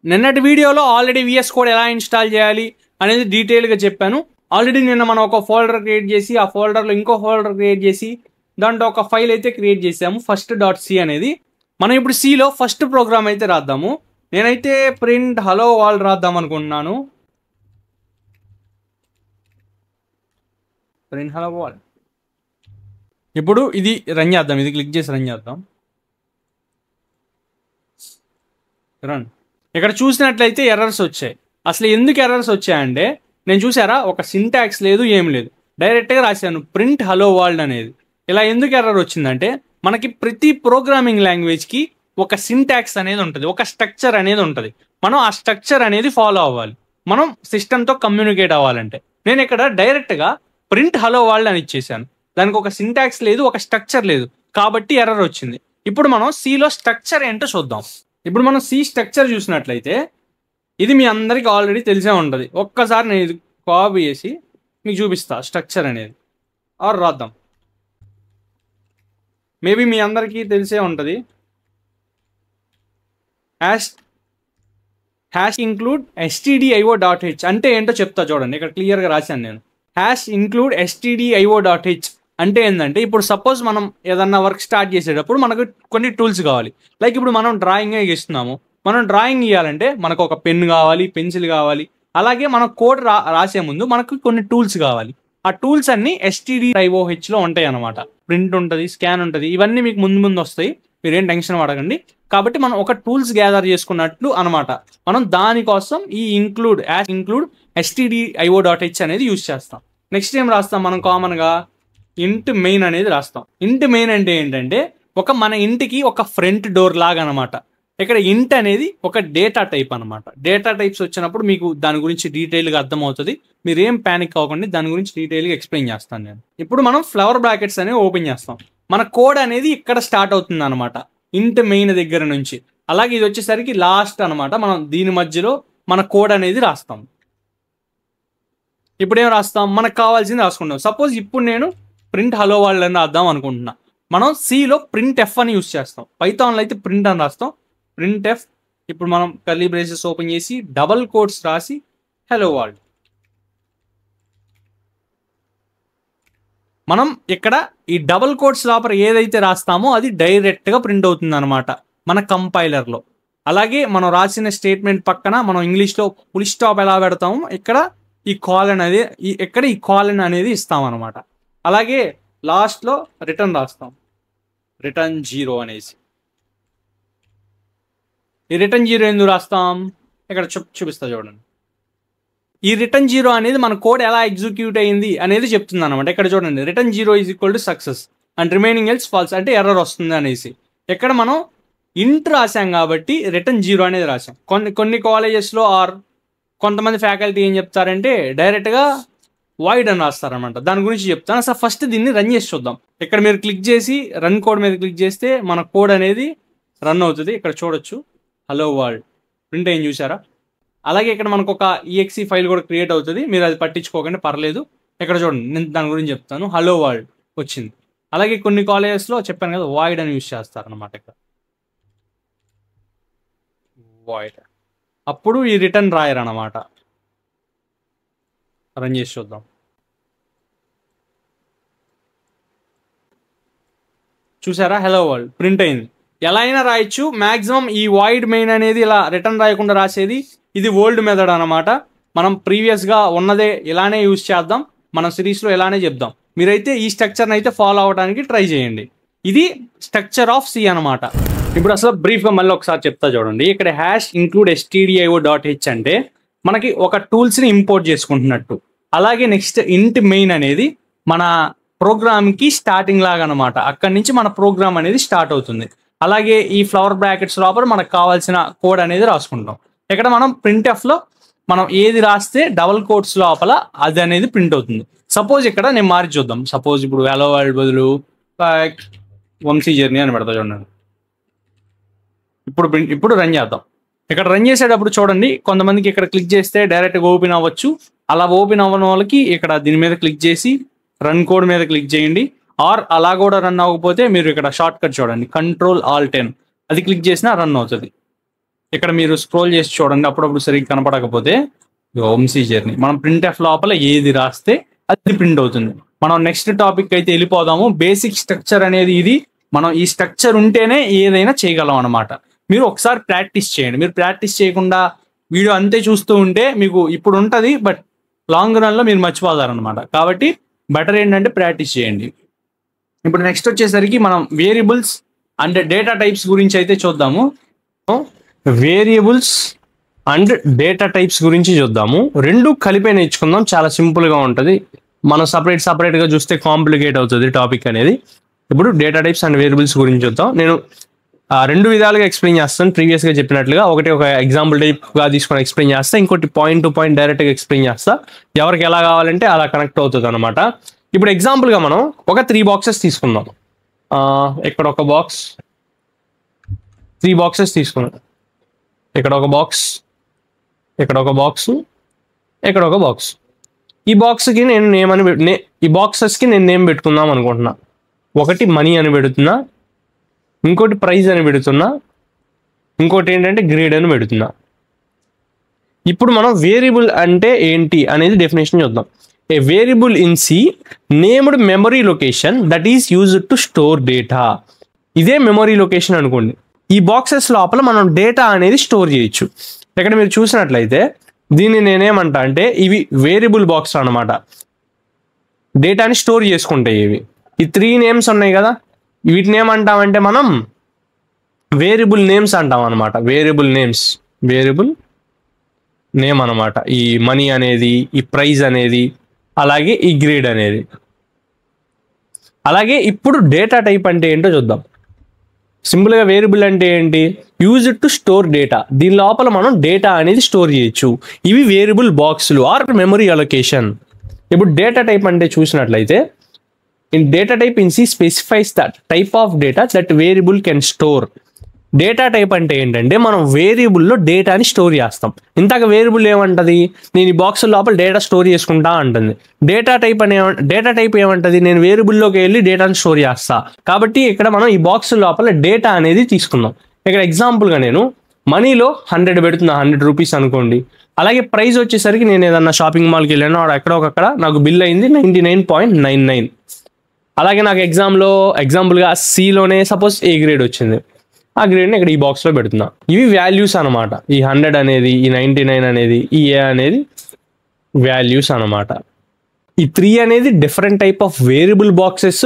నిన్నటి వీడియోలో already VS code ఎలా ఇన్స్టాల్ చేయాలి అనేది డీటెయిల్గా చెప్పాను. ఆల్రెడీ నిన్న మనం ఒక ఫోల్డర్ క్రియేట్ చేసి ఆ ఫోల్డర్లో ఇంకో ఫోల్డర్ క్రియేట్ చేసి దాంట్లో ఒక ఫైల్ అయితే క్రియేట్ చేసాము first.c అనేది. మనం ఇప్పుడు సిలో ఫస్ట్ ప్రోగ్రామ్ అయితే రాద్దాము. నేనైతే ప్రింట్ హలో వరల్డ్ రాద్దాం అనుకుంటున్నాను. Print hello world. ఇప్పుడు ఇది రన్ చేద్దాం. ఇది క్లిక్ చేసి రన్ చేద్దాం. రన్. ఇక్కడ చూసినట్లయితే ఎర్రర్స్ వచ్చాయి. అసలు ఎందుకు ఎర్రర్స్ వచ్చాయంటే నేను చూసారా, ఒక సింటాక్స్ లేదు, ఏం లేదు, డైరెక్ట్గా రాశాను ప్రింట్ హలో వరల్డ్ అనేది. ఇలా ఎందుకు ఎర్రర్ వచ్చిందంటే మనకి ప్రతి ప్రోగ్రామింగ్ లాంగ్వేజ్కి ఒక సింటాక్స్ అనేది ఉంటుంది, ఒక స్ట్రక్చర్ అనేది ఉంటుంది. మనం ఆ స్ట్రక్చర్ అనేది ఫాలో అవ్వాలి మనం సిస్టమ్తో కమ్యూనికేట్ అవ్వాలంటే. నేను ఇక్కడ డైరెక్ట్గా ప్రింట్ హలో వరల్డ్ అని ఇచ్చేసాను. దానికి ఒక సింటాక్స్ లేదు, ఒక స్ట్రక్చర్ లేదు, కాబట్టి ఎర్రర్ వచ్చింది. ఇప్పుడు మనం సిలో స్ట్రక్చర్ ఏంటో చూద్దాం. ఇప్పుడు మనం సి స్ట్రక్చర్ చూసినట్లయితే ఇది మీ అందరికి ఆల్రెడీ తెలిసే ఉంటుంది. ఒక్కసారి నేను ఇది కాపీ చేసి మీకు చూపిస్తా స్ట్రక్చర్ అనేది. ఆర్ రాద్దాం. మేబీ మీ అందరికీ తెలిసే ఉంటుంది. హ్యాష్ ఇంక్లూడ్ stdio.h అంటే ఏంటో చెప్తా చూడండి. ఇక్కడ క్లియర్గా రాశాను నేను. హ్యాష్ ఇంక్లూడ్ stdio.h అంటే ఏంటంటే ఇప్పుడు సపోజ్ మనం ఏదన్నా వర్క్ స్టార్ట్ చేసేటప్పుడు మనకు కొన్ని టూల్స్ కావాలి. లైక్ ఇప్పుడు మనం డ్రాయింగ్ ఇస్తున్నాము. మనం డ్రాయింగ్ ఇవ్వాలంటే మనకు ఒక పెన్ కావాలి, పెన్సిల్ కావాలి. అలాగే మనం కోడ్ రాసే ముందు మనకు కొన్ని టూల్స్ కావాలి. ఆ టూల్స్ అన్ని stdio.h లో ఉంటాయి అన్నమాట. ప్రింట్ ఉంటుంది, స్కాన్ ఉంటుంది, ఇవన్నీ మీకు ముందు వస్తాయి, మీరేం టెన్షన్ పడకండి. కాబట్టి మనం ఒక టూల్స్ గ్యాదర్ చేసుకున్నట్లు అనమాట. మనం దానికోసం ఈ ఇంక్లూడ్ stdio.h అనేది యూజ్ చేస్తాం. నెక్స్ట్ ఏం రాస్తాం మనం కామన్గా ఇంట్ మెయిన్ అనేది రాస్తాం. ఇంట్ మెయిన్ అంటే ఏంటంటే మన ఇంటికి ఒక ఫ్రంట్ డోర్ లాగా అనమాట. ఇక్కడ ఇంట్ అనేది ఒక డేటా టైప్ అనమాట. డేటా టైప్స్ వచ్చినప్పుడు మీకు దాని గురించి డీటెయిల్గా అర్థమవుతుంది. మీరు ఏం ప్యానిక్ అవ్వకండి, దాని గురించి డీటెయిల్గా ఎక్స్ప్లెయిన్ చేస్తాను నేను. ఇప్పుడు మనం ఫ్లవర్ బ్రాకెట్స్ అనేవి ఓపెన్ చేస్తాం. మన కోడ్ అనేది ఇక్కడ స్టార్ట్ అవుతుంది అనమాట, ఇంట్ మెయిన్ దగ్గర నుంచి. అలాగే ఇది వచ్చేసరికి లాస్ట్ అనమాట. మనం దీని మధ్యలో మన కోడ్ అనేది రాస్తాం. ఇప్పుడు ఏం రాస్తాం, మనకు కావాల్సింది రాసుకుంటాం. సపోజ్ ఇప్పుడు నేను ప్రింట్ హలో వరల్డ్ అని రాద్దాం అనుకుంటున్నా. మనం సిలో ప్రింట్ ఎఫ్ అని యూస్ చేస్తాం. పైథాన్లో అయితే ప్రింట్ అని రాస్తాం, ప్రింట్ ఎఫ్. ఇప్పుడు మనం కర్లీ బ్రేసెస్ ఓపెన్ చేసి డబల్ కోట్స్ రాసి హలో వరల్డ్. మనం ఇక్కడ ఈ డబల్ కోట్స్ లోపల ఏదైతే రాస్తామో అది డైరెక్ట్గా ప్రింట్ అవుతుంది అనమాట మన కంపైలర్లో. అలాగే మనం రాసిన స్టేట్మెంట్ పక్కన మనం ఇంగ్లీష్లో ఫుల్ స్టాప్ ఎలా పెడతామో ఇక్కడ ఈ కాలన్ అనేది ఈ కాలన్ అనేది ఇస్తామన్నమాట. అలాగే లాస్ట్లో రిటర్న్ రాస్తాం, రిటర్న్ 0 అనేసి. ఈ రిటర్న్ 0 ఎందుకు రాస్తాం ఇక్కడ చూపిస్తా చూడండి. ఈ రిటర్న్ 0 అనేది మన కోడ్ ఎలా ఎగ్జిక్యూట్ అయింది అనేది చెప్తుంది అనమాట. ఇక్కడ చూడండి, return 0 = success and remaining else false అంటే ఎర్రర్ వస్తుంది అనేసి. ఇక్కడ మనం ఇంట్ రాసాం కాబట్టి రిటర్న్ 0 అనేది రాసాం. కొన్ని కాలేజెస్లో ఆర్ కొంతమంది ఫ్యాకల్టీ ఏం చెప్తారంటే డైరెక్ట్గా వాయిడ్ అని రాస్తారనమాట. దాని గురించి చెప్తాను. అసలు ఫస్ట్ దీన్ని రన్ చేసి చూద్దాం. ఇక్కడ మీరు క్లిక్ చేసి రన్ కోడ్ మీద క్లిక్ చేస్తే మన కోడ్ అనేది రన్ అవుతుంది. ఇక్కడ చూడొచ్చు హలో వరల్డ్ ప్రింట్ అయ్యింది, చూసారా. అలాగే ఇక్కడ మనకు ఒక exe ఫైల్ కూడా క్రియేట్ అవుతుంది. మీరు అది పట్టించుకోకండి, పర్లేదు. ఇక్కడ చూడండి, నేను దాని గురించి చెప్తాను. హలో వరల్డ్ వచ్చింది. అలాగే కొన్ని కాలేజెస్లో చెప్పాను కదా వాయిడ్ అని యూజ్ చేస్తారనమాట. ఇక్కడ వాయిడ్ అప్పుడు ఈ రిటర్న్ రాయరనమాట. రన్ చేసి చూద్దాం. చూసారా, హలో వరల్డ్ ప్రింట్ అయింది. ఎలా అయినా రాయొచ్చు. మ్యాక్సిమం ఈ వాయిడ్ మెయిన్ అనేది ఇలా రిటర్న్ రాయకుండా రాసేది ఇది ఓల్డ్ మెథడ్ అనమాట. మనం ప్రీవియస్గా ఉన్నదే ఇలానే యూజ్ చేద్దాం, మన సిరీస్లో ఇలానే చెప్దాం. మీరైతే ఈ స్ట్రక్చర్ని అయితే ఫాలో అవ్వడానికి ట్రై చేయండి. ఇది స్ట్రక్చర్ ఆఫ్ సి అనమాట. ఇప్పుడు అసలు బ్రీఫ్గా మళ్ళీ ఒకసారి చెప్తా చూడండి. ఇక్కడ హ్యాష్ ఇంక్లూడ్ stdio.h అంటే మనకి ఒక టూల్స్ని ఇంపోర్ట్ చేసుకుంటున్నట్టు. అలాగే నెక్స్ట్ ఇంట్ మెయిన్ అనేది మన ప్రోగ్రామ్కి స్టార్టింగ్ లాగా అనమాట. అక్కడి నుంచి మన ప్రోగ్రామ్ అనేది స్టార్ట్ అవుతుంది. అలాగే ఈ ఫ్లవర్ బ్రాకెట్స్ లోపల మనకు కావాల్సిన కోడ్ అనేది రాసుకుంటాం. ఇక్కడ మనం ప్రింట్ ఎఫ్లో మనం ఏది రాస్తే డబల్ కోట్స్ లోపల అది అనేది ప్రింట్ అవుతుంది. సపోజ్ ఇక్కడ నేను మార్చి చూద్దాం. సపోజ్ ఇప్పుడు హలో వరల్డ్ బదులు వంశీ జర్నీ అని పెడతా చూడండి. ఇప్పుడు రన్ చేద్దాం. ఇక్కడ రన్ చేసేటప్పుడు చూడండి, కొంతమందికి ఇక్కడ క్లిక్ చేస్తే డైరెక్ట్గా ఓపెన్ అవ్వచ్చు. అలా ఓపెన్ అవ్వని వాళ్ళకి ఇక్కడ దీని మీద క్లిక్ చేసి రన్ కోడ్ మీద క్లిక్ చేయండి. ఆర్ అలా కూడా రన్ అవ్వకపోతే మీరు ఇక్కడ షార్ట్ కట్ చూడండి, Ctrl+Alt+N అది క్లిక్ చేసినా రన్ అవుతుంది. ఇక్కడ మీరు స్క్రోల్ చేసి చూడండి, అప్పుడప్పుడు సరిగ్గా కనపడకపోతే వంశీ జర్నీ మనం printf లోపల ఏది రాస్తే అది ప్రింట్ అవుతుంది. మనం నెక్స్ట్ టాపిక్ అయితే వెళ్ళిపోదాము. బేసిక్ స్ట్రక్చర్ అనేది ఇది. మనం ఈ స్ట్రక్చర్ ఉంటేనే ఏదైనా చేయగలం అనమాట. మీరు ఒకసారి ప్రాక్టీస్ చేయండి. మీరు ప్రాక్టీస్ చేయకుండా వీడియో అంతే చూస్తూ ఉంటే మీకు ఇప్పుడు ఉంటుంది, బట్ లాంగ్ రన్లో మీరు మర్చిపోతారనమాట. కాబట్టి బెటర్ ఏంటంటే ప్రాక్టీస్ చేయండి. ఇప్పుడు నెక్స్ట్ వచ్చేసరికి మనం వేరియబుల్స్ అండ్ డేటా టైప్స్ గురించి అయితే చూద్దాము. వేరియబుల్స్ అండ్ డేటా టైప్స్ గురించి చూద్దాము. రెండు కలిపే నేర్చుకుందాం, చాలా సింపుల్గా ఉంటుంది. మనం సపరేట్గా చూస్తే కాంప్లికేట్ అవుతుంది టాపిక్ అనేది. ఇప్పుడు డేటా టైప్స్ అండ్ వేరియబుల్స్ గురించి చూద్దాం. నేను రెండు విధాలుగా ఎక్స్ప్లెయిన్ చేస్తాను. ప్రీవియస్గా చెప్పినట్లుగా ఒకటి ఒక ఎగ్జాంపుల్ టైప్గా తీసుకొని ఎక్స్ప్లెయిన్ చేస్తా, ఇంకోటి పాయింట్ టు పాయింట్ డైరెక్ట్గా ఎక్స్ప్లెయిన్ చేస్తా. ఎవరికి ఎలా కావాలంటే అలా కనెక్ట్ అవుతుంది అనమాట. ఇప్పుడు ఎగ్జాంపుల్గా మనం ఒక 3 బాక్సెస్ తీసుకుందాం. ఇక్కడ ఒక బాక్స్, 3 బాక్సెస్ తీసుకున్నాం. ఇక్కడ ఒక బాక్స్, ఇక్కడ ఒక బాక్స్, ఇక్కడ ఒక బాక్స్. ఈ బాక్స్కి నేను ఈ బాక్సెస్కి నేను నేమ్ పెట్టుకుందాం అనుకుంటున్నా. ఒకటి మనీ అని పెడుతున్నా, ఇంకోటి ప్రైజ్ అని పెడుతున్నా, ఇంకోటి ఏంటంటే గ్రేడ్ అని పెడుతున్నా. ఇప్పుడు మనం వేరియబుల్ అంటే ఏంటి అనేది డెఫినేషన్ చూద్దాం. A variable in C named memory location that is used to store data. ఇదే మెమరీ లొకేషన్ అనుకోండి. ఈ బాక్సెస్ లోపల మనం డేటా అనేది స్టోర్ చేయొచ్చు. ఇక్కడ మీరు చూసినట్లయితే దీన్ని నేనేమంటా అంటే ఇవి వేరియబుల్ బాక్స్ అనమాట. డేటాని స్టోర్ చేసుకుంటాయి ఇవి. ఈ 3 నేమ్స్ ఉన్నాయి కదా, వీటిని ఏమంటామంటే మనం వేరియబుల్ నేమ్స్ అంటాం అనమాట. వేరియబుల్ నేమ్ అనమాట. ఈ మనీ అనేది, ఈ ప్రైజ్ అనేది, అలాగే ఈ గ్రేడ్ అనేది. అలాగే ఇప్పుడు డేటా టైప్ అంటే ఏంటో చూద్దాం. సింపుల్గా వేరియబుల్ అంటే ఏంటి? Used to store data. దీని లోపల మనం డేటా అనేది స్టోర్ చేయొచ్చు. ఇవి వేరియబుల్ బాక్సులు ఆర్ మెమరీ అలొకేషన్. ఇప్పుడు డేటా టైప్ అంటే చూసినట్లయితే in data type in C specifies that type of data that variable can store. Data type అంటే ఏంటంటే మనం వేరియబుల్లో డేటాని స్టోర్ చేస్తాం. ఇంతక వేరియబుల్ ఏమంటది? నేను ఈ బాక్స్ లోపల డేటా స్టోర్ చేసుకుంటా అంటుంది. డేటా టైప్ ఏమంటది? నేను వేరియబుల్లోకి వెళ్ళి డేటాని స్టోర్ చేస్తా. కాబట్టి ఇక్కడ మనం ఈ బాక్స్ లోపల డేటా అనేది తీసుకుందాం. ఇక్కడ ఎగ్జాంపుల్గా నేను మనీలో 100 పెడుతున్నా, 100 రూపీస్ అనుకోండి. అలాగే ప్రైస్ వచ్చేసరికి నేను ఏదన్నా షాపింగ్ మాల్కి వెళ్ళాను, ఎక్కడో ఒకక్కడ నాకు బిల్ అయింది 99.99. అలాగే నాకు ఎగ్జాంపుల్గా సిలోనే సపోజ్ ఏ గ్రేడ్ వచ్చింది. ఆ గ్రేడ్ని ఇక్కడ ఈ బాక్స్లో పెడుతున్నా. ఇవి వాల్యూస్ అనమాట. ఈ 100 అనేది, ఈ 99 అనేది, ఈ ఏ అనేది వాల్యూస్ అనమాట. ఈ 3 అనేది different type of variable boxes.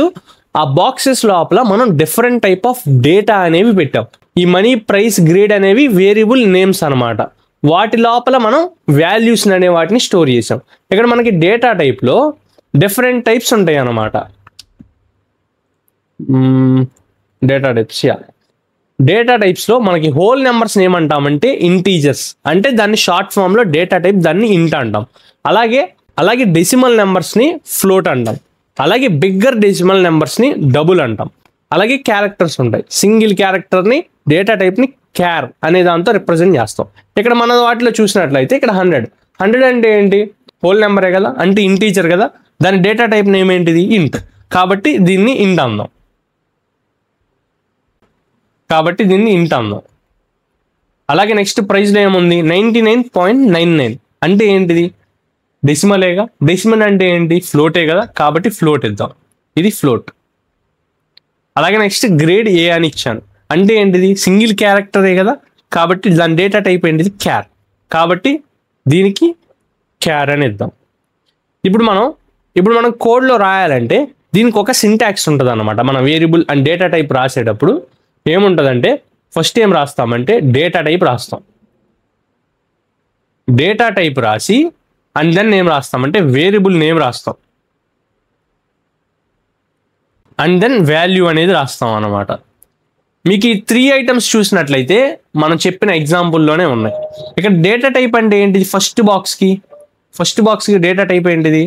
ఆ బాక్సెస్ లోపల మనం డిఫరెంట్ టైప్ ఆఫ్ డేటా అనేవి పెట్టాం. ఈ మనీ, ప్రైస్, గ్రేడ్ అనేవి వేరియబుల్ నేమ్స్ అనమాట. వాటి లోపల మనం వాల్యూస్ అనే వాటిని స్టోర్ చేసాం. ఇక్కడ మనకి డేటా టైప్లో డిఫరెంట్ టైప్స్ ఉంటాయి అన్నమాట. డేటా టైప్స్లో మనకి హోల్ నెంబర్స్ని ఏమంటామంటే ఇంటీజర్స్, అంటే దాన్ని షార్ట్ ఫామ్లో డేటా టైప్, దాన్ని ఇంట్ అంటాం. అలాగే డెసిమల్ నెంబర్స్ని ఫ్లోట్ అంటాం. అలాగే బిగ్గర్ డెసిమల్ నెంబర్స్ని డబుల్ అంటాం. అలాగే క్యారెక్టర్స్ ఉంటాయి. సింగిల్ క్యారెక్టర్ని డేటా టైప్ని క్యార్ అనే దాంతో రిప్రజెంట్ చేస్తాం. ఇక్కడ మన వాటిలో చూసినట్లయితే ఇక్కడ 100 అంటే ఏంటి? హోల్ నెంబరే కదా, అంటే ఇంటీజర్ కదా. దాని డేటా టైప్ నేమ్ ఏంటిది? ఇంట్. కాబట్టి దీన్ని ఇంట్ అందాం. అలాగే నెక్స్ట్ ప్రైస్లో ఏముంది? 99.99 అంటే ఏంటిది? డెసిమలేగా. డెసిమల్ అంటే ఏంటి? ఫ్లోటే కదా, కాబట్టి ఫ్లోట్ ఇద్దాం. ఇది ఫ్లోట్. అలాగే నెక్స్ట్ గ్రేడ్ ఏ అని ఇచ్చాను, అంటే ఏంటిది? సింగిల్ క్యారెక్టరే కదా, కాబట్టి దాని డేటా టైప్ ఏంటిది? క్యార్. కాబట్టి దీనికి క్యార్ అని ఇద్దాం. ఇప్పుడు మనం కోడ్లో రాయాలంటే దీనికి ఒక సింటాక్స్ ఉంటుంది అన్నమాట. మన వేరియబుల్ అండ్ డేటా టైప్ రాసేటప్పుడు ఏముంటుందంటే ఫస్ట్ ఏం రాస్తామంటే డేటా టైప్ రాస్తాం. డేటా టైప్ రాసి అండ్ దెన్ ఏం రాస్తామంటే వేరియబుల్ నేమ్ రాస్తాం. అండ్ దెన్ వాల్యూ అనేది రాస్తాం అన్నమాట. మీకు ఈ 3 ఐటమ్స్ చూసినట్లయితే మనం చెప్పిన ఎగ్జాంపుల్లోనే ఉన్నాయి. ఇక్కడ డేటా టైప్ అంటే ఏంటిది? ఫస్ట్ బాక్స్కి డేటా టైప్ ఏంటిది?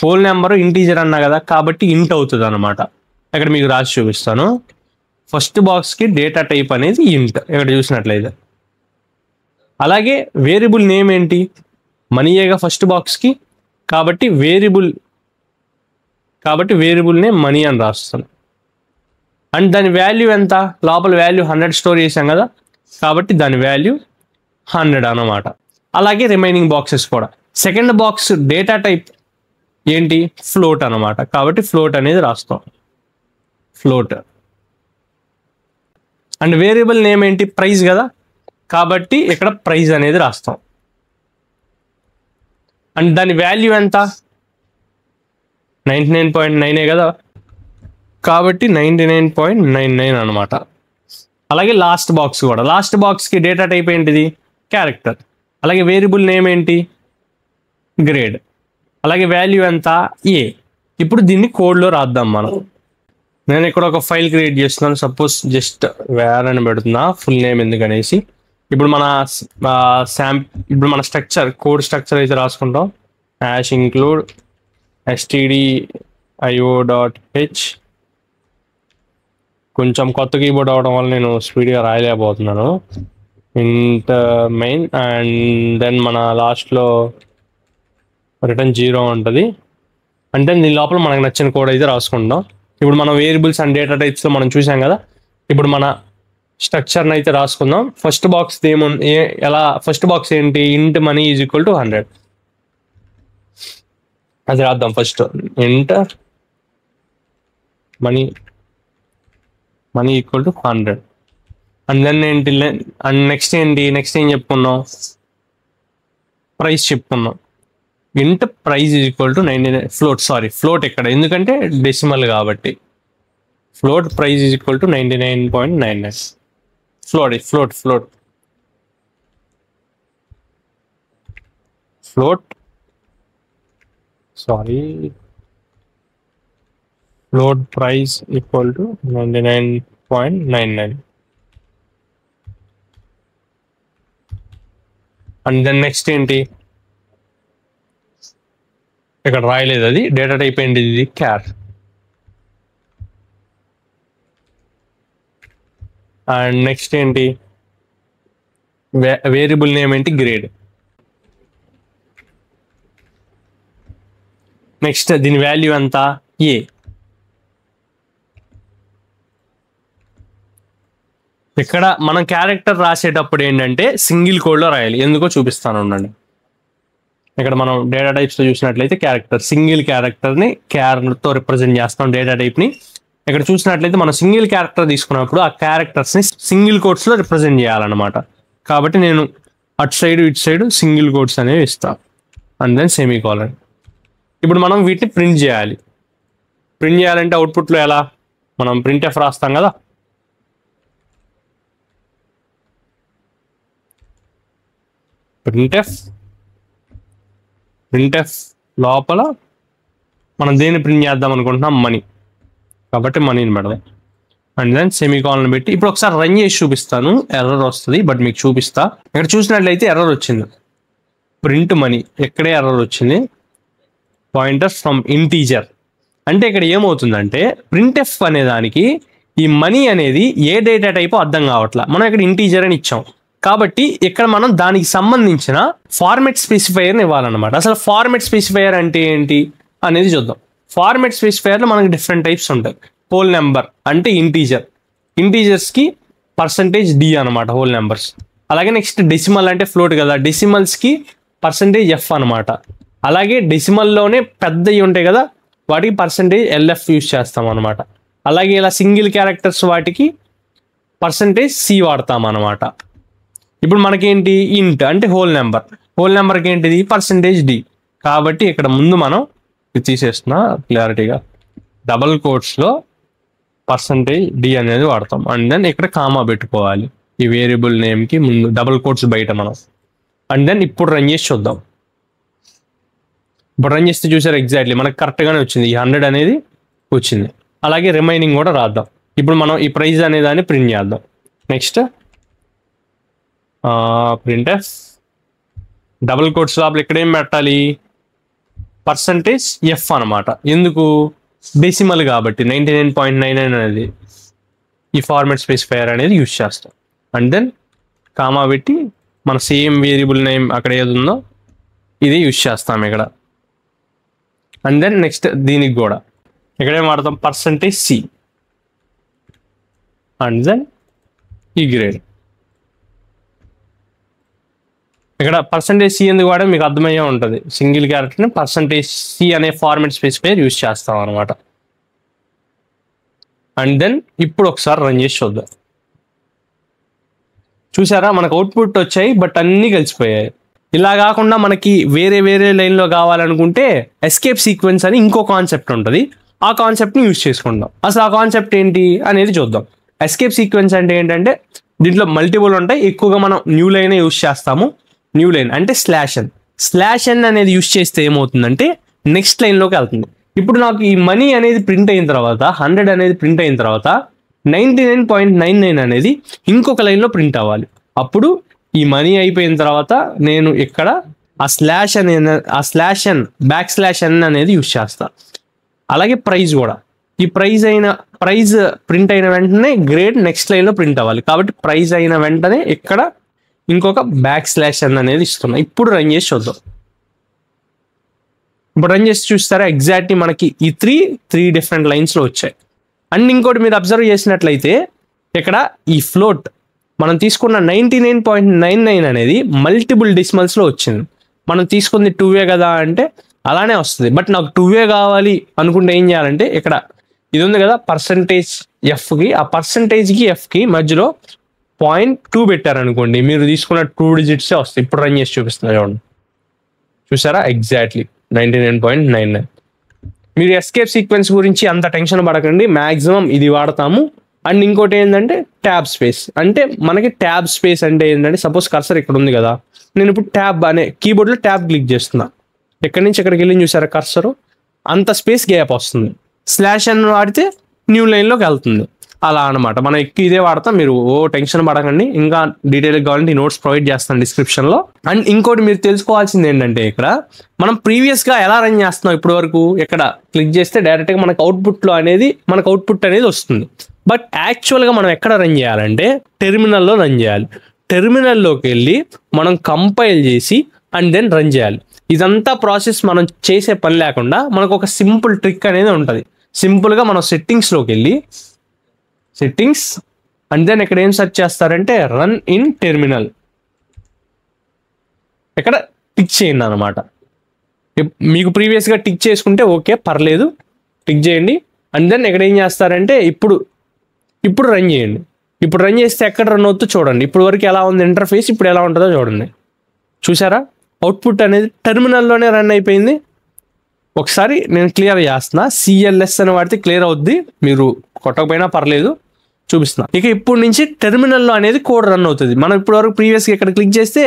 హోల్ నెంబరు, ఇంటీజర్ అన్నా కదా, కాబట్టి ఇంట్ అవుతుంది అనమాట. ఇక్కడ మీకు రాసి చూపిస్తాను. ఫస్ట్ బాక్స్కి డేటా టైప్ అనేది ఇంట్, ఇక్కడ చూసినట్లయితే. అలాగే వేరియబుల్ నేమ్ ఏంటి? మనీయేగా ఫస్ట్ బాక్స్కి, కాబట్టి వేరియబుల్ నేమ్ మనీ అని రాస్తాను. అండ్ దాని వాల్యూ ఎంత? లోపల వాల్యూ 100 స్టోర్ చేసాం కదా, కాబట్టి దాని వాల్యూ 100 అన్నమాట. అలాగే రిమైనింగ్ బాక్సెస్ కూడా. సెకండ్ బాక్స్ డేటా టైప్ ఏంటి, ఫ్లోట్ అన్నమాట. కాబట్టి ఫ్లోట్ అనేది రాస్తాం, ఫ్లోట్. అండ్ వేరియబుల్ నేమ్ ఏంటి, ప్రైస్ కదా, కాబట్టి ఇక్కడ ప్రైస్ అనేది రాస్తాం. అండ్ దాని వాల్యూ ఎంత, 99.9 కదా, కాబట్టి 99.99 అనమాట. అలాగే లాస్ట్ బాక్స్ కూడా, లాస్ట్ బాక్స్కి డేటా టైప్ ఏంటిది, క్యారెక్టర్. అలాగే వేరియబుల్ నేమ్ ఏంటి, గ్రేడ్. అలాగే వాల్యూ ఎంత, ఏ. ఇప్పుడు దీన్ని కోడ్లో రాద్దాం మనం. నేను ఇక్కడ ఒక ఫైల్ క్రియేట్ చేస్తున్నాను, సపోజ్ జస్ట్ వేర్ అని పెడుతున్నా, ఫుల్ నేమ్ ఎందుకనేసి. ఇప్పుడు మన ఇప్పుడు మన స్ట్రక్చర్, కోడ్ స్ట్రక్చర్ అయితే రాసుకుంటాం. Hash include stdio.h. కొంచెం కొత్త కీబోర్డ్ అవడం వల్ల నేను స్పీడ్గా రాయలేకపోతున్నాను. ఇంట్ మెయిన్ అండ్ దెన్ మన లాస్ట్లో రిటర్న్ 0 ఉంటుంది. అంటే దీని లోపల మనకు నచ్చిన కోడ్ అయితే రాసుకుంటాం. ఇప్పుడు మనం వేరియబుల్స్ అండ్ డేటా టైప్స్లో మనం చూసాం కదా, ఇప్పుడు మన స్ట్రక్చర్ని అయితే రాసుకుందాం. ఫస్ట్ బాక్స్ ఫస్ట్ బాక్స్ ఏంటి, ఇంట్ మనీ ఈజ్ ఈక్వల్ టు 100. అది రాద్దాం first. Int money equal to 100. And then ఏంటి, అండ్ నెక్స్ట్ ఏం చెప్పుకున్నాం, ప్రైస్ చెప్పుకున్నాం. Int price is equal to 99. Float ఇక్కడ, ఎందుకంటే డెసిమల్ కాబట్టి. Float price is equal to 99.99. Float price equal to 99.99. And then next ఏంటి, ఇక్కడ రాయలేదు, అది డేటా టైప్ ఏంటి, ఇది క్యార్. అండ్ నెక్స్ట్ ఏంటి, వేరియబుల్ నేమ్ ఏంటి, గ్రేడ్. నెక్స్ట్ దీని వాల్యూ ఎంత, ఏ. ఇక్కడ మనం క్యారెక్టర్ రాసేటప్పుడు ఏంటంటే సింగిల్ కోడ్లో రాయాలి, ఎందుకో చూపిస్తాను ఉండండి. ఇక్కడ మనం డేటా టైప్స్లో చూసినట్లయితే క్యారెక్టర్, సింగిల్ క్యారెక్టర్ని క్యార్తో రిప్రజెంట్ చేస్తాం డేటా టైప్ని. ఇక్కడ చూసినట్లయితే మనం సింగిల్ క్యారెక్టర్ తీసుకున్నప్పుడు ఆ క్యారెక్టర్స్ని సింగిల్ కోడ్స్లో రిప్రజెంట్ చేయాలన్నమాట. కాబట్టి నేను అటు సైడ్ ఇటు సైడ్ సింగిల్ కోడ్స్ అనేవి ఇస్తాను. And then semicolon. ఇప్పుడు మనం వీటిని ప్రింట్ చేయాలి. ప్రింట్ చేయాలంటే అవుట్పుట్లో ఎలా, మనం ప్రింట్ఎఫ్ రాస్తాం కదా. ప్రింట్ఎఫ్ లోపల మనం దేన్ని ప్రింట్ చేద్దాం అనుకుంటున్నాం, మనీ. కాబట్టి మనీని పెడదాం. అండ్ దెన్ సెమీకోలన్ పెట్టి ఇప్పుడు ఒకసారి రన్ చేసి చూపిస్తాను. ఎర్రర్ వస్తుంది, బట్ మీకు చూపిస్తా. ఇక్కడ చూసినట్లయితే ఎర్రర్ వచ్చింది, ప్రింట్ మనీ. ఎక్కడే ఎర్రర్ వచ్చింది, పాయింటర్స్ ఫ్రమ్ ఇంటీజర్. అంటే ఇక్కడ ఏమవుతుందంటే ప్రింట్ఎఫ్ అనే దానికి ఈ మనీ అనేది ఏ డేటా టైపో అర్థం కావట్లా. మనం ఇక్కడ ఇంటీజర్ అని ఇచ్చాం కాబట్టి ఇక్కడ మనం దానికి సంబంధించిన ఫార్మెట్ స్పెసిఫైయర్ని ఇవ్వాలన్నమాట. అసలు ఫార్మెట్ స్పెసిఫైయర్ అంటే ఏంటి అనేది చూద్దాం. ఫార్మెట్ స్పెసిఫైయర్లో మనకి డిఫరెంట్ టైప్స్ ఉంటాయి. హోల్ నెంబర్ అంటే ఇంటీజర్స్కి %d అనమాట, హోల్ నెంబర్స్. అలాగే నెక్స్ట్ డెసిమల్ అంటే ఫ్లోట్ కదా, డెసిమల్స్కి %f అనమాట. అలాగే డెసిమల్లోనే పెద్దవి ఉంటాయి కదా, వాటికి %lf యూజ్ చేస్తాం అనమాట. అలాగే ఇలా సింగిల్ క్యారెక్టర్స్ వాటికి %c వాడతాం అనమాట. ఇప్పుడు మనకేంటి, ఇంట్ అంటే హోల్ నెంబర్కి ఏంటిది %d. కాబట్టి ఇక్కడ ముందు మనం ఇది తీసేస్తున్నా క్లారిటీగా, డబల్ కోట్స్లో %d అనేది వాడతాం. అండ్ దెన్ ఇక్కడ కామా పెట్టుకోవాలి ఈ వేరియబుల్ నేమ్కి ముందు, డబల్ కోట్స్ బయట మనం. అండ్ దెన్ ఇప్పుడు రన్ చేసి చూద్దాం. ఇప్పుడు రన్ చేస్తే చూసారు ఎగ్జాక్ట్లీ మనకు కరెక్ట్గానే వచ్చింది, ఈ 100 అనేది వచ్చింది. అలాగే రిమైనింగ్ కూడా రాద్దాం. ఇప్పుడు మనం ఈ ప్రైజ్ అనే దాన్ని ప్రింట్ చేద్దాం. నెక్స్ట్ ప్రింట్ఎఫ్ డబుల్ కోట్స్ లోపల ఇక్కడ ఏం పెట్టాలి, %f అనమాట. ఎందుకు, డెసిమల్ కాబట్టి 99.99 అనేది ఈ ఫార్మెట్ స్పెసిఫైయర్ అనేది యూజ్ చేస్తాం. అండ్ దెన్ కామా పెట్టి మన సేమ్ వేరియబుల్ నేమ్ అక్కడ ఏది ఉందో ఇది యూజ్ చేస్తాం ఇక్కడ. అండ్ దెన్ నెక్స్ట్ దీనికి కూడా ఇక్కడ ఏం వాడతాం, %c. అండ్ దెన్ ఈ గ్రేడ్. ఇక్కడ %c ఎందుకు వాడే మీకు అర్థమయ్యే ఉంటుంది. సింగిల్ క్యారెక్టర్ని %c అనే ఫార్మాట్ స్పెసిఫైయర్ యూజ్ చేస్తాం అనమాట. అండ్ దెన్ ఇప్పుడు ఒకసారి రన్ చేసి చూద్దాం. చూసారా మనకు అవుట్పుట్ వచ్చాయి, బట్ అన్నీ కలిసిపోయాయి. ఇలా కాకుండా మనకి వేరే వేరే లైన్లో కావాలనుకుంటే ఎస్కేప్ సీక్వెన్స్ అని ఇంకో కాన్సెప్ట్ ఉంటుంది. ఆ కాన్సెప్ట్ని యూజ్ చేసుకుందాం. అసలు ఆ కాన్సెప్ట్ ఏంటి అనేది చూద్దాం. ఎస్కేప్ సీక్వెన్స్ అంటే ఏంటంటే దీంట్లో మల్టిపుల్ ఉంటాయి. ఎక్కువగా మనం న్యూ లైన్ యూజ్ చేస్తాము. న్యూ లైన్ అంటే స్లాష్ n అనేది యూజ్ చేస్తే ఏమవుతుందంటే నెక్స్ట్ లైన్లోకి వెళ్తుంది. ఇప్పుడు నాకు ఈ మనీ అనేది ప్రింట్ అయిన తర్వాత 100 అనేది ప్రింట్ అయిన తర్వాత 99.99 అనేది ఇంకొక లైన్లో ప్రింట్ అవ్వాలి. అప్పుడు ఈ మనీ అయిపోయిన తర్వాత నేను ఇక్కడ ఆ స్లాష్ n అనేది యూజ్ చేస్తా. అలాగే ప్రైజ్ కూడా, ఈ ప్రైజ్ ప్రింట్ అయిన వెంటనే గ్రేడ్ నెక్స్ట్ లైన్లో ప్రింట్ అవ్వాలి. కాబట్టి ప్రైజ్ అయిన వెంటనే ఇక్కడ ఇంకొక /n అనేది ఇస్తున్నా. ఇప్పుడు రన్ చేసి చూద్దాం. ఇప్పుడు రన్ చేసి చూస్తారా ఎగ్జాక్ట్లీ మనకి ఈ త్రీ డిఫరెంట్ లైన్స్లో వచ్చాయి. అండ్ ఇంకోటి మీరు అబ్జర్వ్ చేసినట్లయితే ఇక్కడ ఈ ఫ్లోట్ మనం తీసుకున్న 99.99 అనేది మల్టిపుల్ డెసిమల్స్లో వచ్చింది. మనం తీసుకుంది 2A కదా అంటే అలానే వస్తుంది. బట్ నాకు 2A కావాలి అనుకుంటే ఏం చేయాలంటే ఇక్కడ ఇది ఉంది కదా %f ఆ %కి fకి మధ్యలో 0.2 పెట్టారనుకోండి, మీరు తీసుకున్న 2 digits వస్తాయి. ఇప్పుడు రన్ చేసి చూపిస్తున్నా చూడండి. చూసారా ఎగ్జాక్ట్లీ 99.99. మీరు ఎస్కేప్ సీక్వెన్స్ గురించి అంత టెన్షన్ పడకండి, మ్యాక్సిమం ఇది వాడతాము. అండ్ ఇంకోటి ఏంటంటే ట్యాబ్ స్పేస్. అంటే మనకి ట్యాబ్ స్పేస్ అంటే ఏంటంటే సపోజ్ కర్సర్ ఇక్కడ ఉంది కదా, నేను ఇప్పుడు ట్యాబ్ అనే కీబోర్డ్లో ట్యాబ్ క్లిక్ చేస్తున్నా. ఎక్కడి నుంచి ఎక్కడికి వెళ్ళి చూసారా కర్సరు, అంత స్పేస్ గ్యాప్ వస్తుంది. /n వాడితే న్యూ లైన్లోకి వెళ్తుంది. అలా అనమాట. మనం ఎక్కువ ఇదే వాడతాం. మీరు టెన్షన్ పడకండి. ఇంకా డీటెయిల్గా కావాలంటే ఈ నోట్స్ ప్రొవైడ్ చేస్తాను డిస్క్రిప్షన్లో. అండ్ ఇంకోటి మీరు తెలుసుకోవాల్సింది ఏంటంటే ఇక్కడ మనం ప్రీవియస్గా ఎలా రన్ చేస్తున్నాం ఇప్పటి వరకు, ఇక్కడ క్లిక్ చేస్తే డైరెక్ట్గా మనకు అవుట్పుట్ అనేది వస్తుంది. బట్ యాక్చువల్గా మనం ఎక్కడ రన్ చేయాలంటే టెర్మినల్లో రన్ చేయాలి. టెర్మినల్లోకి వెళ్ళి మనం కంపైల్ చేసి అండ్ దెన్ రన్ చేయాలి. ఇదంతా ప్రాసెస్ మనం చేసే పని లేకుండా మనకు ఒక సింపుల్ ట్రిక్ అనేది ఉంటుంది. సింపుల్గా మనం సెట్టింగ్స్లోకి వెళ్ళి అండ్ దెన్ ఇక్కడ ఏం సెర్చ్ చేస్తారంటే రన్ ఇన్ టెర్మినల్, ఇక్కడ టిక్ చేయండి అనమాట. మీకు ప్రీవియస్గా టిక్ చేసుకుంటే ఓకే పర్లేదు, టిక్ చేయండి. అండ్ దెన్ ఇక్కడ ఏం చేస్తారంటే ఇప్పుడు రన్ చేయండి. ఇప్పుడు రన్ చేస్తే ఎక్కడ రన్ అవుతుందో చూడండి. ఇప్పుడు వరకు ఎలా ఉంది ఇంటర్ఫేస్, ఇప్పుడు ఎలా ఉంటుందో చూడండి. చూసారా అవుట్పుట్ అనేది టెర్మినల్లోనే రన్ అయిపోయింది. ఒకసారి నేను క్లియర్ చేస్తున్నా. CLS అని వాడితే క్లియర్ అవుద్ది, మీరు కొట్టకపోయినా పర్లేదు, చూపిస్తున్నా. ఇక ఇప్పుడు నుంచి టెర్మినల్లో అనేది కోడ్ రన్ అవుతుంది. మనం ఇప్పుడు వరకు ప్రీవియస్గా ఇక్కడ క్లిక్ చేస్తే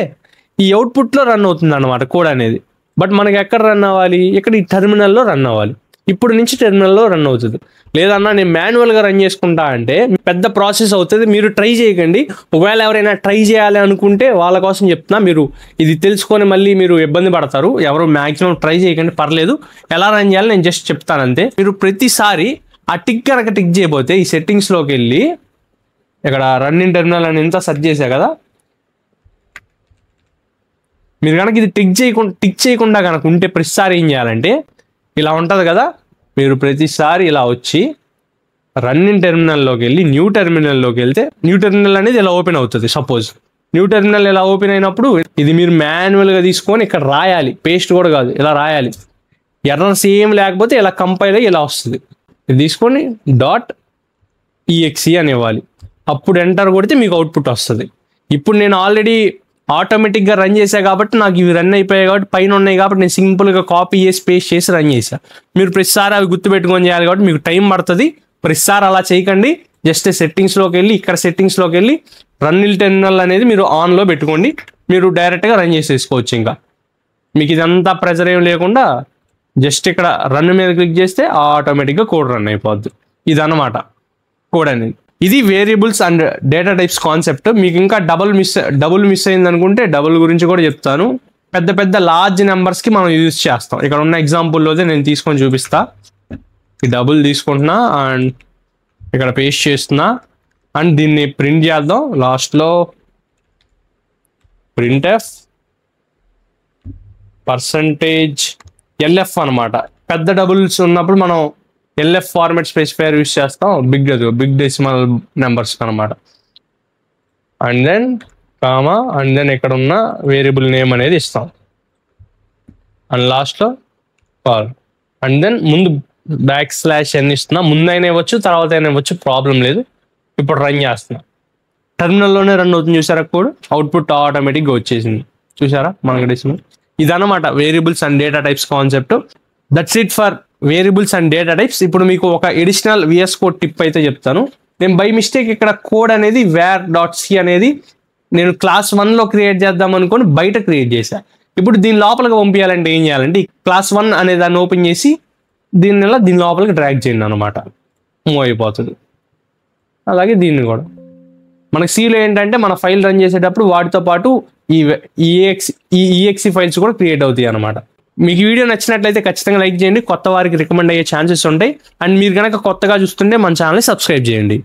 ఈ అవుట్పుట్లో రన్ అవుతుంది అన్నమాట కోడ్ అనేది. బట్ మనకి ఎక్కడ రన్ అవ్వాలి, ఇక్కడ ఈ టెర్మినల్లో రన్ అవ్వాలి. ఇప్పుడు నుంచి టెర్మినల్లో రన్ అవుతుంది. లేదన్నా నేను మాన్యువల్గా రన్ చేసుకుంటా అంటే పెద్ద ప్రాసెస్ అవుతుంది, మీరు ట్రై చేయకండి. ఒకవేళ ఎవరైనా ట్రై చేయాలి అనుకుంటే వాళ్ళ కోసం చెప్తున్నా, మీరు ఇది తెలుసుకొని మళ్ళీ మీరు ఇబ్బంది పడతారు. ఎవరు మ్యాక్సిమం ట్రై చేయకండి, పర్లేదు. ఎలా రన్ చేయాలి నేను జస్ట్ చెప్తాను అంతే. మీరు ప్రతిసారి ఆ టిక్ కనుక టిక్ చేయబోతే ఈ సెట్టింగ్స్లోకి వెళ్ళి ఇక్కడ రన్ ఇన్ టెర్మినల్ అని ఎంత సెర్చ్ చేశా కదా, మీరు కనుక ఇది టిక్ చేయకుండా కనుక ఉంటే ప్రతిసారి ఏం చేయాలంటే ఇలా ఉంటుంది కదా, మీరు ప్రతిసారి ఇలా వచ్చి రన్ ఇన్ టెర్మినల్లోకి వెళ్ళి న్యూ టెర్మినల్లోకి వెళ్తే న్యూ టెర్మినల్ అనేది ఇలా ఓపెన్ అవుతుంది. సపోజ్ న్యూ టెర్మినల్ ఇలా ఓపెన్ అయినప్పుడు ఇది మీరు మాన్యువల్గా తీసుకొని ఇక్కడ రాయాలి, పేస్ట్ కూడా కాదు, ఇలా రాయాలి. ఎర్రర్స్ ఏం లేకపోతే ఇలా కంపైల్ అయ్యి ఇలా వస్తుంది. ఇది తీసుకొని .exe అని ఇవ్వాలి. అప్పుడు ఎంటర్ కొడితే మీకు అవుట్పుట్ వస్తుంది. ఇప్పుడు నేను ఆల్రెడీ ఆటోమేటిక్గా రన్ చేసా కాబట్టి నాకు ఇవి రన్ అయిపోయాయి కాబట్టి పైన ఉన్నాయి కాబట్టి నేను సింపుల్గా కాపీ చేసి పేస్ట్ చేసి రన్ చేసా. మీరు ప్రతిసారి అవి గుర్తుపెట్టుకొని చేయాలి కాబట్టి మీకు టైం పడుతుంది. ప్రతిసారి అలా చేయకండి. జస్ట్ సెట్టింగ్స్లోకి వెళ్ళి ఇక్కడ సెట్టింగ్స్లోకి వెళ్ళి రన్ ఇన్ టెర్మినల్ అనేది మీరు ఆన్లో పెట్టుకోండి. మీరు డైరెక్ట్గా రన్ చేసేసుకోవచ్చు. ఇంకా మీకు ఇదంతా ప్రెజర్ ఏం లేకుండా జస్ట్ ఇక్కడ రన్ మీద క్లిక్ చేస్తే ఆటోమేటిక్గా కోడ్ రన్ అయిపోద్ది. ఇదన్నమాట కోడ్ అనేది. ఇది variables and data types concept. మీకు ఇంకా డబుల్ మిస్ అయింది అనుకుంటే డబుల్ గురించి కూడా చెప్తాను. పెద్ద లార్జ్ నెంబర్స్కి మనం యూజ్ చేస్తాం. ఇక్కడ ఉన్న ఎగ్జాంపుల్లోదే నేను తీసుకొని చూపిస్తా. ఈ డబుల్ తీసుకుంటున్నా అండ్ ఇక్కడ పేస్ట్ చేస్తున్నా అండ్ దీన్ని ప్రింట్ చేద్దాం. లాస్ట్లో printf %LF అనమాట. పెద్ద డబుల్స్ ఉన్నప్పుడు మనం LF ఫార్మాట్ స్పెసిఫైయర్ యూస్ చేస్తాం. బిగ్ డెసిమల్ నెంబర్స్ అనమాట. And then comma and then ఇక్కడ ఉన్న వేరియబుల్ నేమ్ అనేది ఇస్తాం అండ్ లాస్ట్లో కాల్ అండ్ దెన్ ముందు \n ఇస్తున్నా, ముందైనా ఇవ్వచ్చు తర్వాత అయినా ఇవ్వచ్చు, ప్రాబ్లం లేదు. ఇప్పుడు రన్ చేస్తున్నా, టెర్మినల్లోనే రన్ అవుతుంది. చూసారా కోడ్, అవుట్పుట్ ఆటోమేటిక్గా వచ్చేసింది. చూసారా మనకు ఇదన్నమాట variables and data types concept. That's it for variables and data types. ఇప్పుడు మీకు ఒక ఎడిషనల్ VS కోడ్ టిప్ అయితే చెప్తాను. నేను బై మిస్టేక్ ఇక్కడ కోడ్ అనేది var.c అనేది నేను క్లాస్ 1లో క్రియేట్ చేద్దాం అనుకొని బయట క్రియేట్ చేశా. ఇప్పుడు దీని లోపలికి పంపించాలంటే ఏం చేయాలంటే క్లాస్ 1 అనే దాన్ని ఓపెన్ చేసి దీని లోపలికి డ్రాగ్ చేయండి అనమాట, మూవ్ అయిపోతుంది. అలాగే దీన్ని కూడా మనకి Cలో ఏంటంటే మన ఫైల్ రన్ చేసేటప్పుడు వాటితో పాటు ఈ EXE ఫైల్స్ కూడా క్రియేట్ అవుతాయి అనమాట. మీకు వీడియో నచ్చినట్లయితే ఖచ్చితంగా లైక్ చేయండి, కొత్త వారికి రికమెండ్ అయ్యే ఛాన్సెస్ ఉంటాయి. అండ్ మీరు కనుక కొత్తగా చూస్తుంటే మన ఛానల్ని సబ్స్క్రైబ్ చేయండి.